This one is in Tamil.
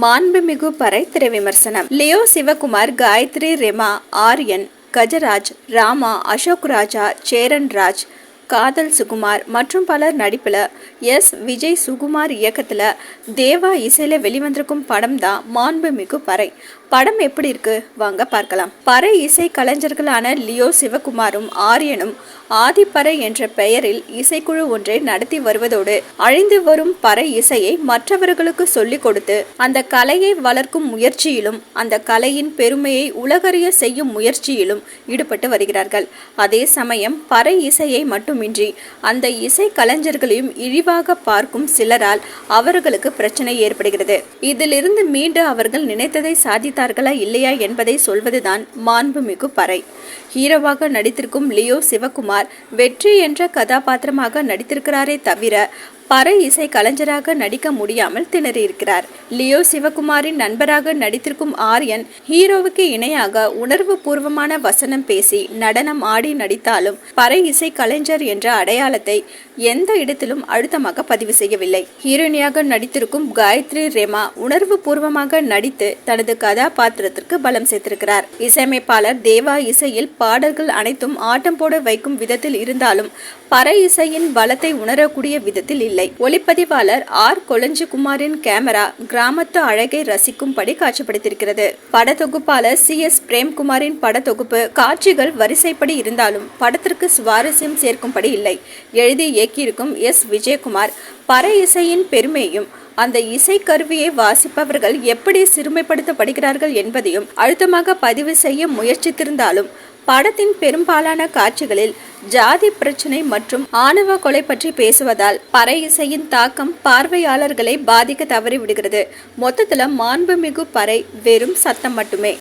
மாண்புமிகு பறை திரை விமர்சனம். லியோ சிவகுமார், காயத்ரி, ரெமா, ஆர்யன், கஜராஜ், ராமா, அசோக் ராஜா, சேரன் ராஜ், காதல் சுகுமார் மற்றும் பலர் நடிப்புல எஸ். விஜய் சுகுமார் இயக்கத்துல தேவா இசையில வெளிவந்திருக்கும் படம் தான் மாண்புமிகு பறை. படம் எப்படி இருக்கு வாங்க பார்க்கலாம். பறை இசை கலைஞர்களான லியோ சிவகுமாரும் ஆரியனும் ஆதிப்பறை என்ற பெயரில் இசைக்குழு ஒன்றை நடத்தி வருவதோடு அழிந்து வரும் பறை இசையை மற்றவர்களுக்கு சொல்லிக் கொடுத்து அந்த கலையை வளர்க்கும் முயற்சியிலும் அந்த கலையின் பெருமையை உலகறிய செய்யும் முயற்சியிலும் ஈடுபட்டு வருகிறார்கள். அதே சமயம் பறை இசையை மட்டுமின்றி அந்த இசை கலைஞர்களையும் இழிவாக பார்க்கும் சிலரால் அவர்களுக்கு பிரச்சனை ஏற்படுகிறது. இதிலிருந்து மீண்டு அவர்கள் நினைத்ததை சாதித்தார்களா இல்லையா என்பதை சொல்வதுதான் மாண்புமிகு பறை. ஹீரோவாக நடித்திருக்கும் லியோ சிவகுமார் வெற்றி என்ற கதாபாத்திரமாக நடித்திருக்கிறாரே தவிர பறை இசை கலைஞராக நடிக்க முடியாமல் திணறியிருக்கிறார். லியோ சிவகுமாரின் நண்பராக நடித்திருக்கும் ஆரியன் ஹீரோவுக்கு இணையாக உணர்வு பூர்வமான வசனம் பேசி நடனம் ஆடி நடித்தாலும் பறை இசை கலைஞர் என்ற அடையாளத்தை எந்த இடத்திலும் அழுத்தமாக பதிவு செய்யவில்லை. ஹீரோயினியாக நடித்திருக்கும் காயத்ரி, ரெமா உணர்வு பூர்வமாக நடித்து தனது கதாபாத்திரத்திற்கு பலம் சேர்த்திருக்கிறார். இசையமைப்பாளர் தேவா இசையில் பாடல்கள் அனைத்தும் ஆட்டம் போட வைக்கும் விதத்தில் இருந்தாலும் பறை இசையின் பலத்தை உணரக்கூடிய விதத்தில் இல்லை. ஒளிப்பதிவாளர் ஆர். கொளஞ்சிகுமாரின் கேமரா கிராமத்து அழகை ரசிக்கும்படி காட்சிப்படுத்தியிருக்கிறது. படத்தொகுப்பாளர் சி. எஸ். பிரேம்குமாரின் படத்தொகுப்பு காட்சிகள் வரிசைப்படி இருந்தாலும் படத்திற்கு சுவாரஸ்யம் சேர்க்கும்படி இல்லை. எழுதி இயக்கியிருக்கும் எஸ். விஜயகுமார் பறை இசையின் பெருமையும் அந்த இசை கருவியை வாசிப்பவர்கள் எப்படி சிறுமைப்படுத்தப்படுகிறார்கள் என்பதையும் அழுத்தமாக பதிவு செய்ய முயற்சித்திருந்தாலும் படத்தின் பெரும்பாலான காட்சிகளில் ஜாதி பிரச்சனை மற்றும் ஆணவ கொலை பற்றி பேசுவதால் பறை இசையின் தாக்கம் பார்வையாளர்களை பாதிக்க தவறிவிடுகிறது. மொத்தத்துல மாண்புமிகு பறை வெறும் சத்தம் மட்டுமே.